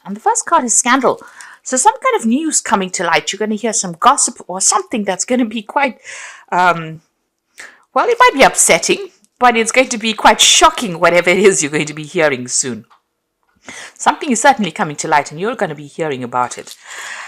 And the first card is scandal. So some kind of news coming to light. You're going to hear some gossip or something that's going to be quite, well, it might be upsetting, but it's going to be quite shocking, whatever it is you're going to be hearing soon. Something is certainly coming to light and you're going to be hearing about it.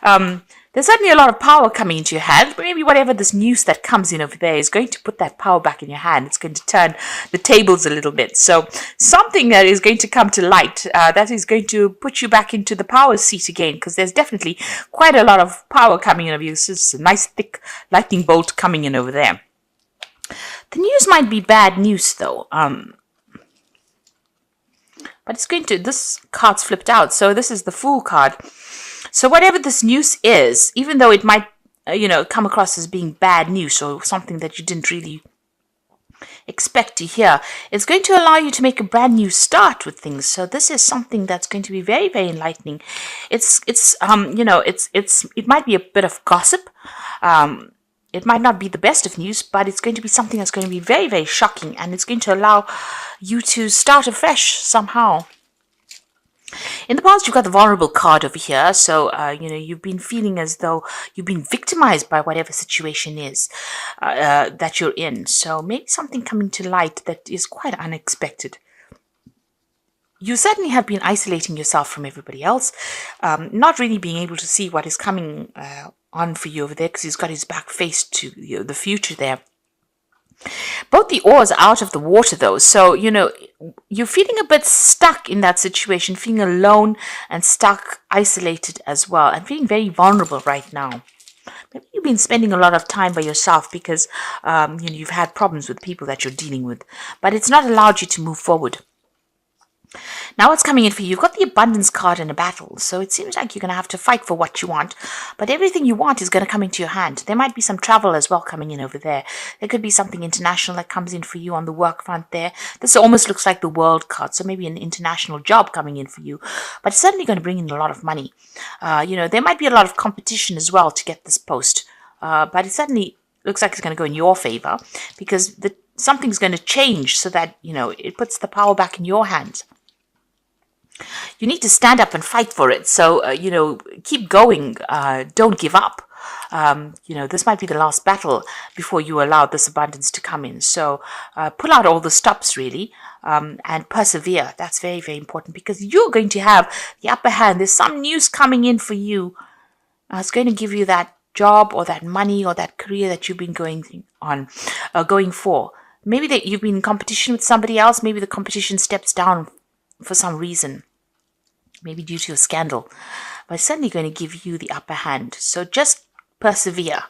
There's certainly a lot of power coming into your hand. Maybe whatever this news that comes in over there is going to put that power back in your hand. It's going to turn the tables a little bit. So something that is going to come to light that is going to put you back into the power seat again, because there's definitely quite a lot of power coming in over you. This is a nice thick lightning bolt coming in over there. The news might be bad news though. But it's going to, this card's flipped out. So this is the Fool card. So whatever this news is, even though it might, come across as being bad news or something that you didn't really expect to hear, it's going to allow you to make a brand new start with things. So this is something that's going to be very, very enlightening. It might be a bit of gossip. It might not be the best of news, but it's going to be something that's going to be very, very shocking, and it's going to allow you to start afresh somehow. In the past, you've got the vulnerable card over here. So, you've been feeling as though you've been victimized by whatever situation is that you're in. So maybe something coming to light that is quite unexpected. You certainly have been isolating yourself from everybody else, not really being able to see what is coming on for you over there, because he's got his back faced to the future there. Both the oars are out of the water though, so you're feeling a bit stuck in that situation, feeling alone and stuck, isolated as well, and feeling very vulnerable right now. Maybe you've been spending a lot of time by yourself because you've had problems with people that you're dealing with, but it's not allowed you to move forward. Now what's coming in for you? You've got the abundance card in a battle, so it seems like you're going to have to fight for what you want, but everything you want is going to come into your hand. There might be some travel as well coming in over there. There could be something international that comes in for you on the work front there. This almost looks like the world card, so maybe an international job coming in for you, but it's certainly going to bring in a lot of money. There might be a lot of competition as well to get this post, but it certainly looks like it's going to go in your favor, because something's going to change so that, it puts the power back in your hands. You need to stand up and fight for it. So, keep going. Don't give up. This might be the last battle before you allow this abundance to come in. So, pull out all the stops, really, and persevere. That's very, very important, because you're going to have the upper hand. There's some news coming in for you. It's going to give you that job or that money or that career that you've been going for. Maybe that you've been in competition with somebody else. Maybe the competition steps down for some reason, maybe due to a scandal, but it's certainly going to give you the upper hand. So just persevere,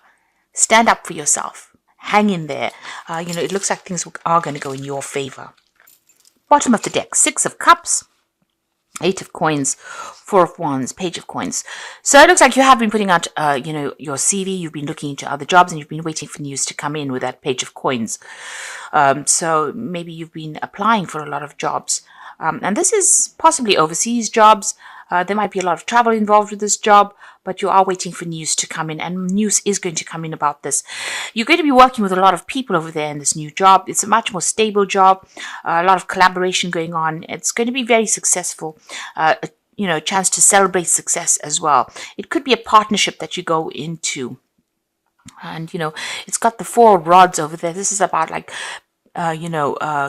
stand up for yourself, hang in there. It looks like things are going to go in your favor. Bottom of the deck, 6 of Cups, 8 of Coins, 4 of Wands, Page of Coins. So it looks like you have been putting out, your CV, you've been looking into other jobs, and you've been waiting for news to come in with that Page of Coins. So maybe you've been applying for a lot of jobs. And this is possibly overseas jobs. There might be a lot of travel involved with this job, but you are waiting for news to come in, and news is going to come in about this. You're going to be working with a lot of people over there in this new job. It's a much more stable job, a lot of collaboration going on. It's going to be very successful. A chance to celebrate success as well. It could be a partnership that you go into. And, it's got the 4 rods over there. This is about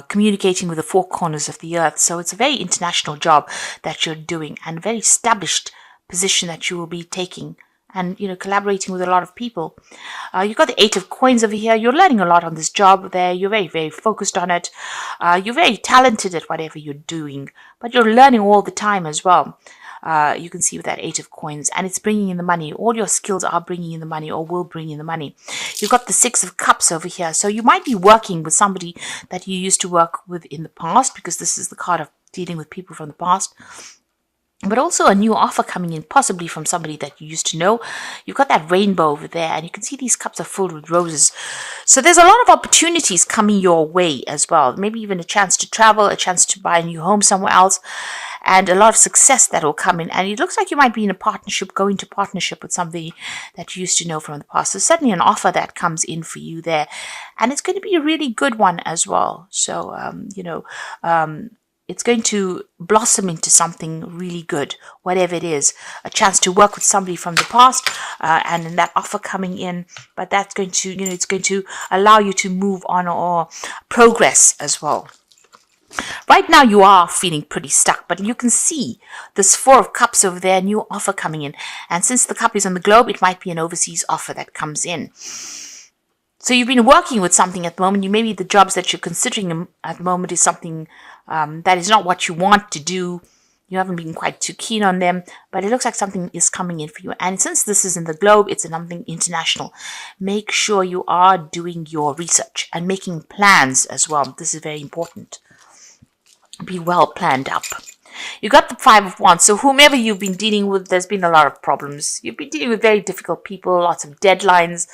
communicating with the 4 corners of the earth. So it's a very international job that you're doing, and a very established position that you will be taking, and, collaborating with a lot of people. You've got the 8 of Coins over here. You're learning a lot on this job there. You're very, very focused on it. You're very talented at whatever you're doing, but you're learning all the time as well. You can see with that 8 of Coins, and it's bringing in the money. All your skills are bringing in the money, or will bring in the money. You've got the 6 of Cups over here. So you might be working with somebody that you used to work with in the past, because this is the card of dealing with people from the past. But also a new offer coming in, possibly from somebody that you used to know. You've got that rainbow over there, and you can see these cups are filled with roses. So there's a lot of opportunities coming your way as well. Maybe even a chance to travel, a chance to buy a new home somewhere else, and a lot of success that will come in. And it looks like you might be in a partnership, go into partnership with somebody that you used to know from the past. So certainly an offer that comes in for you there. And it's going to be a really good one as well. So, it's going to blossom into something really good, whatever it is. A chance to work with somebody from the past, and then that offer coming in. But that's going to, it's going to allow you to move on or progress as well. Right now you are feeling pretty stuck, but you can see this Four of Cups over there, new offer coming in. And since the cup is on the globe, it might be an overseas offer that comes in. So you've been working with something at the moment. Maybe the jobs that you're considering at the moment is something that is not what you want to do. You haven't been quite too keen on them, but it looks like something is coming in for you. And since this is in the globe, it's something international. Make sure you are doing your research and making plans as well. This is very important. Be well planned up. You got the Five of Wands. So whomever you've been dealing with, there's been a lot of problems. You've been dealing with very difficult people, lots of deadlines.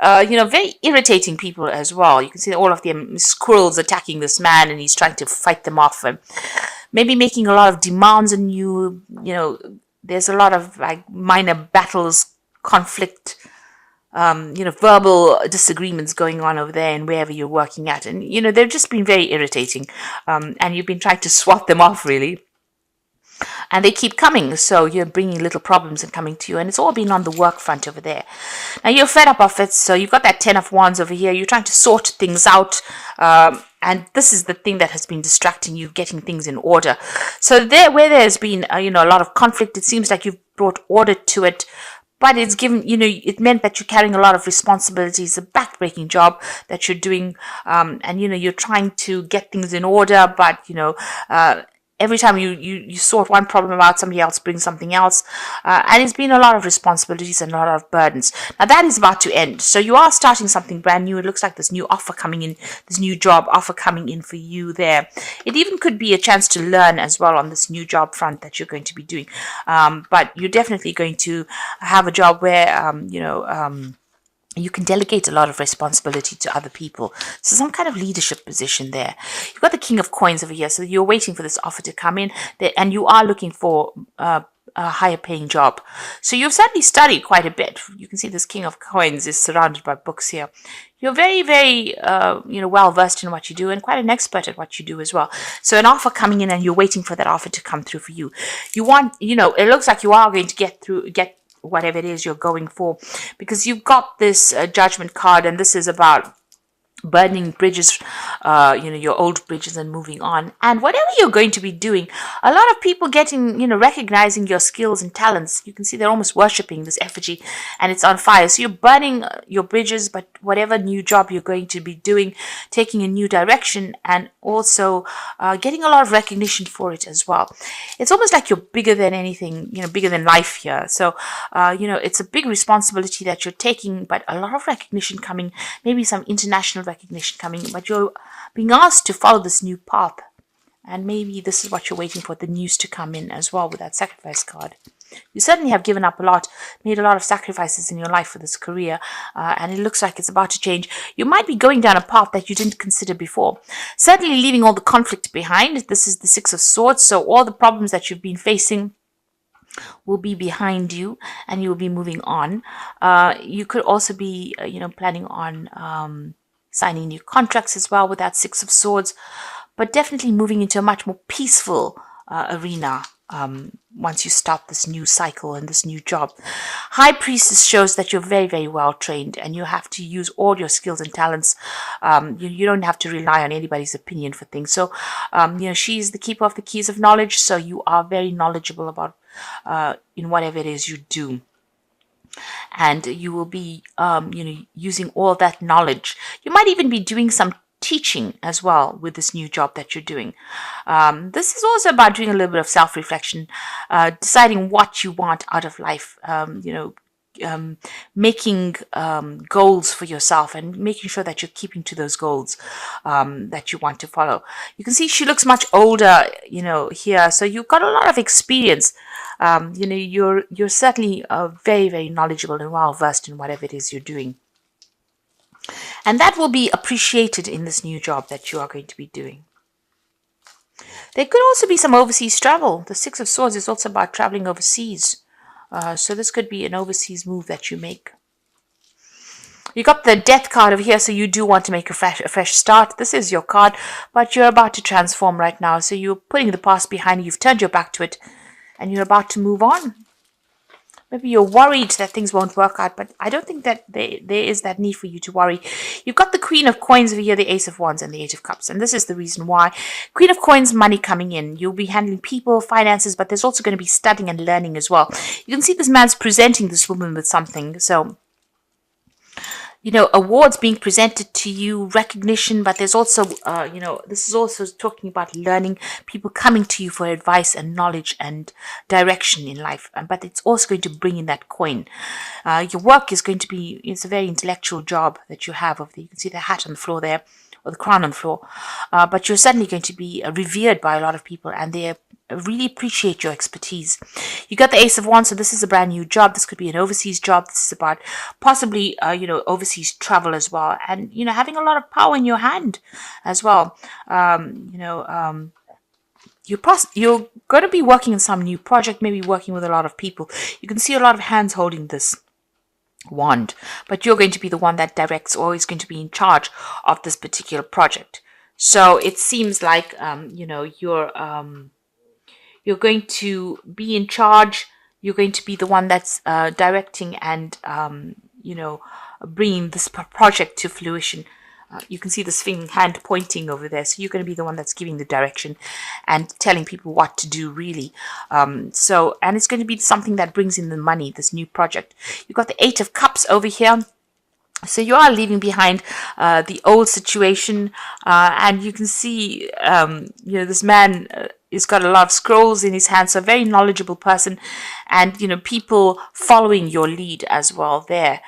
Very irritating people as well. You can see all of them squirrels attacking this man, and he's trying to fight them off, and maybe making a lot of demands on you. There's a lot of like minor battles, conflict, verbal disagreements going on over there and wherever you're working at. And, they've just been very irritating. And you've been trying to swat them off, really. And they keep coming, so you're bringing little problems and coming to you, and it's all been on the work front over there. Now you're fed up of it, so you've got that Ten of Wands over here. You're trying to sort things out, and this is the thing that has been distracting you, getting things in order. So where there's been a lot of conflict, it seems like you've brought order to it. But it's given, it meant that you're carrying a lot of responsibilities, a backbreaking job that you're doing, and you're trying to get things in order, but every time you sort one problem out, somebody else brings something else. And it's been a lot of responsibilities and a lot of burdens. Now that is about to end. So you are starting something brand new. It looks like this new offer coming in, this new job offer coming in for you there. It even could be a chance to learn as well on this new job front that you're going to be doing. But you're definitely going to have a job where, you can delegate a lot of responsibility to other people. So some kind of leadership position there. You've got the King of Coins over here. So you're waiting for this offer to come in, and you are looking for a higher paying job. So you've certainly studied quite a bit. You can see this King of Coins is surrounded by books here. You're very, very, well versed in what you do, and quite an expert at what you do as well. So an offer coming in, and you're waiting for that offer to come through for you. You want, it looks like you are going to get whatever it is you're going for, because you've got this Judgment card, and this is about burning bridges, your old bridges, and moving on. And whatever you're going to be doing, a lot of people getting, recognizing your skills and talents. You can see they're almost worshipping this effigy, and it's on fire. So you're burning your bridges, but whatever new job you're going to be doing, taking a new direction, and also getting a lot of recognition for it as well. It's almost like you're bigger than anything, bigger than life here. So, it's a big responsibility that you're taking, but a lot of recognition coming, maybe some international recognition coming, but you're being asked to follow this new path, and maybe this is what you're waiting for, the news to come in as well with that Sacrifice card. You certainly have given up a lot, made a lot of sacrifices in your life for this career, and it looks like it's about to change. You might be going down a path that you didn't consider before, certainly leaving all the conflict behind. This is the Six of Swords, so all the problems that you've been facing will be behind you, and you will be moving on. You could also be planning on signing new contracts as well with that Six of Swords, but definitely moving into a much more peaceful arena once you start this new cycle and this new job. High Priestess shows that you're very, very well trained, and you have to use all your skills and talents. You don't have to rely on anybody's opinion for things. So, she's the keeper of the keys of knowledge, so you are very knowledgeable about in whatever it is you do. And you will be, using all that knowledge. You might even be doing some teaching as well with this new job that you're doing. This is also about doing a little bit of self-reflection, deciding what you want out of life, making goals for yourself, and making sure that you're keeping to those goals that you want to follow. You can see she looks much older, here. So you've got a lot of experience. You're certainly very, very knowledgeable and well versed in whatever it is you're doing. And that will be appreciated in this new job that you are going to be doing. There could also be some overseas travel. The Six of Swords is also about traveling overseas. So this could be an overseas move that you make. You got the death card over here, so you do want to make a fresh start. This is your card, but you're about to transform right now. So you're putting the past behind you. You've turned your back to it, and you're about to move on. Maybe you're worried that things won't work out, but I don't think that there is that need for you to worry. You've got the Queen of Coins over here, the Ace of Wands, and the Eight of Cups. And this is the reason why. Queen of Coins, money coming in. You'll be handling people, finances, but there's also going to be studying and learning as well. You can see this man's presenting this woman with something. So, you know, awards being presented to you, recognition, but there's also, you know, this is also talking about learning, people coming to you for advice and knowledge and direction in life. But it's also going to bring in that coin. Your work is going to be, it's a very intellectual job that you have over there. You can see the hat on the floor there, or the crown on the floor. But you're suddenly going to be revered by a lot of people, and they really appreciate your expertise. You got the Ace of Wands, so this is a brand new job. This could be an overseas job. This is about possibly, you know, overseas travel as well, and you know, having a lot of power in your hand as well. You know, you're going to be working on some new project, maybe working with a lot of people. You can see a lot of hands holding this wand, but you're going to be the one that directs, or is going to be in charge of this particular project. So it seems like, you know, you're going to be in charge. You're going to be the one that's directing and, you know, bringing this project to fruition. You can see this hand pointing over there. So you're going to be the one that's giving the direction and telling people what to do, really. And it's going to be something that brings in the money, this new project. You've got the Eight of Cups over here. So you are leaving behind the old situation, and you can see, you know, this man has got a lot of scrolls in his hand, so a very knowledgeable person, and, you know, people following your lead as well there.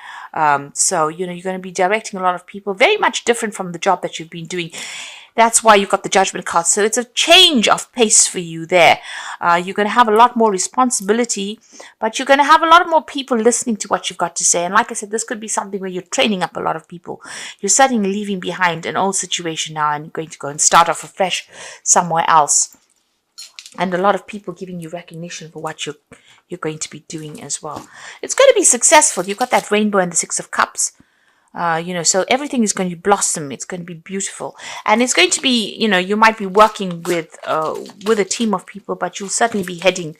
So, you know, you're going to be directing a lot of people, very much different from the job that you've been doing. That's why you've got the Judgment card. So it's a change of pace for you there. You're going to have a lot more responsibility, but you're going to have a lot more people listening to what you've got to say. And like I said, this could be something where you're training up a lot of people. You're suddenly leaving behind an old situation now and going to go and start off afresh somewhere else. And a lot of people giving you recognition for what you're going to be doing as well. It's going to be successful. You've got that rainbow and the Six of Cups. You know, so everything is going to blossom. It's going to be beautiful, and it's going to be, you know, you might be working with a team of people, but you'll certainly be heading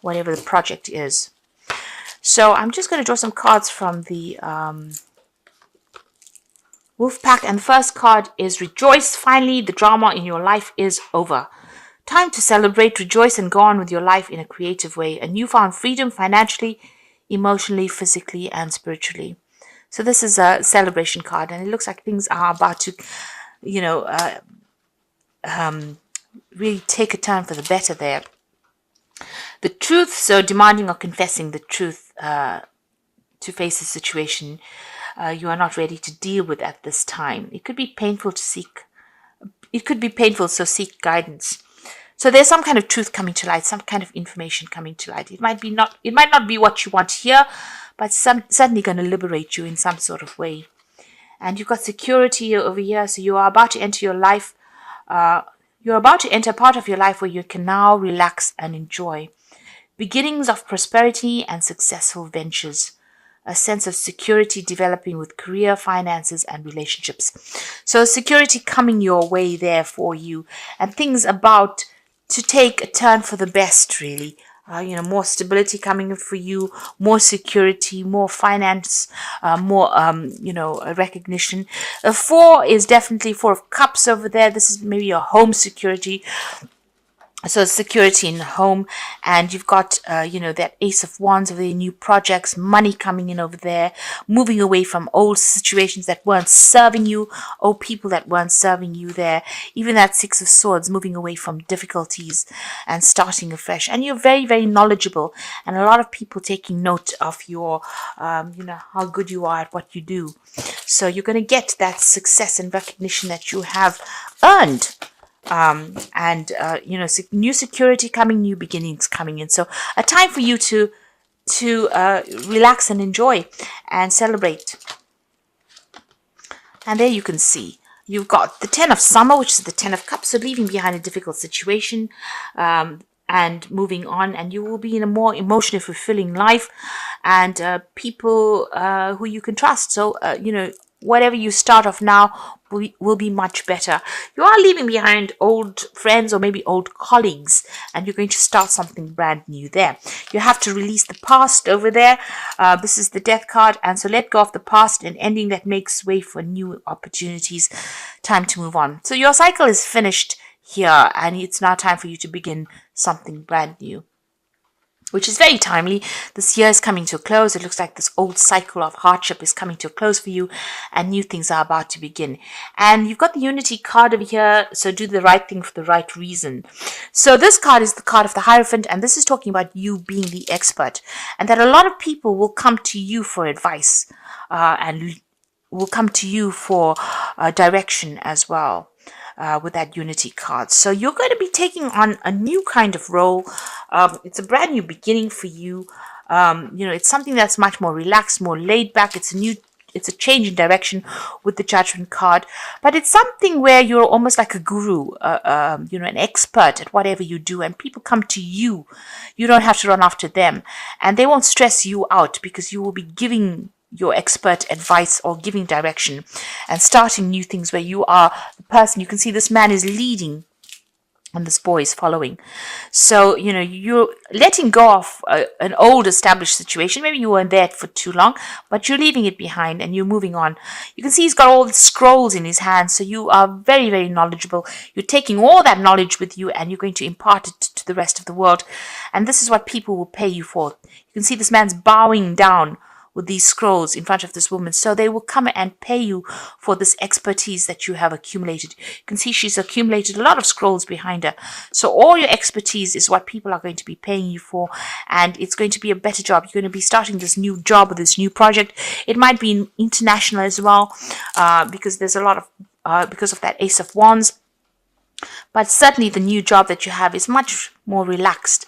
whatever the project is. So I'm just going to draw some cards from the Wolf Pack, and the first card is Rejoice. Finally, the drama in your life is over. Time to celebrate, rejoice, and go on with your life in a creative way. A newfound freedom financially, emotionally, physically, and spiritually. So this is a celebration card, and it looks like things are about to, you know, really take a turn for the better there. The truth, so demanding or confessing the truth to face a situation you are not ready to deal with at this time. It could be painful to seek. It could be painful, so seek guidance. So there's some kind of truth coming to light, some kind of information coming to light. It might not be what you want to hear, but certainly going to liberate you in some sort of way. And you've got security over here, so you are about to enter your life. You're about to enter a part of your life where you can now relax and enjoy. Beginnings of prosperity and successful ventures. A sense of security developing with career, finances, and relationships. So security coming your way there for you, and things about to take a turn for the best, really. You know, more stability coming for you, more security, more finance, more, you know, recognition. 4 is definitely 4 of Cups over there. This is maybe your home security. So security in the home, and you've got, you know, that Ace of Wands over there, new projects, money coming in over there, moving away from old situations that weren't serving you, old people that weren't serving you there. Even that Six of Swords, moving away from difficulties and starting afresh. And you're very, very knowledgeable, and a lot of people taking note of your, you know, how good you are at what you do. So you're going to get that success and recognition that you have earned. You know, new security coming, new beginnings coming in. So a time for you to relax and enjoy and celebrate. And there you can see you've got the 10 of Summer, which is the 10 of Cups, so leaving behind a difficult situation. and moving on, and you will be in a more emotionally fulfilling life, and people who you can trust. So whatever you start off now will be much better. You are leaving behind old friends or maybe old colleagues, and you're going to start something brand new there. You have to release the past over there. This is the death card, and so let go of the past, and ending that makes way for new opportunities. Time to move on. So your cycle is finished here, and it's now time for you to begin something brand new, which is very timely. This year is coming to a close. It looks like this old cycle of hardship is coming to a close for you, and new things are about to begin. And you've got the Unity card over here, so do the right thing for the right reason. So this card is the card of the Hierophant, and this is talking about you being the expert, and that a lot of people will come to you for advice, and will come to you for direction as well. With that Unity card. So you're going to be taking on a new kind of role. It's a brand new beginning for you. It's something that's much more relaxed, more laid back. It's a change in direction with the Judgment card, but it's something where you're almost like a guru, an expert at whatever you do, and people come to you. You don't have to run after them, and they won't stress you out because you will be giving your expert advice or giving direction and starting new things where you are the person. You can see this man is leading and this boy is following. So, you're letting go of an old established situation. Maybe you weren't there for too long, but you're leaving it behind and you're moving on. You can see he's got all the scrolls in his hands. So you are very, very knowledgeable. You're taking all that knowledge with you and you're going to impart it to the rest of the world. And this is what people will pay you for. You can see this man's bowing down with these scrolls in front of this woman. So they will come and pay you for this expertise that you have accumulated. You can see she's accumulated a lot of scrolls behind her. So all your expertise is what people are going to be paying you for. And it's going to be a better job. You're going to be starting this new job or this new project. It might be international as well, because there's a lot of, because of that Ace of Wands. But certainly the new job that you have is much more relaxed.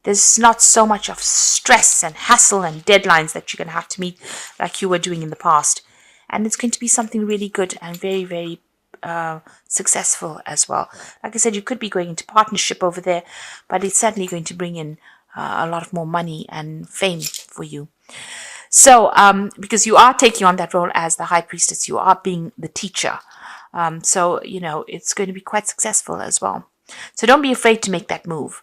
There's not so much of stress and hassle and deadlines that you're going to have to meet like you were doing in the past. And it's going to be something really good and very, very successful as well. Like I said, you could be going into partnership over there, but it's certainly going to bring in a lot of more money and fame for you. So, because you are taking on that role as the High Priestess, you are being the teacher. So, it's going to be quite successful as well. So don't be afraid to make that move.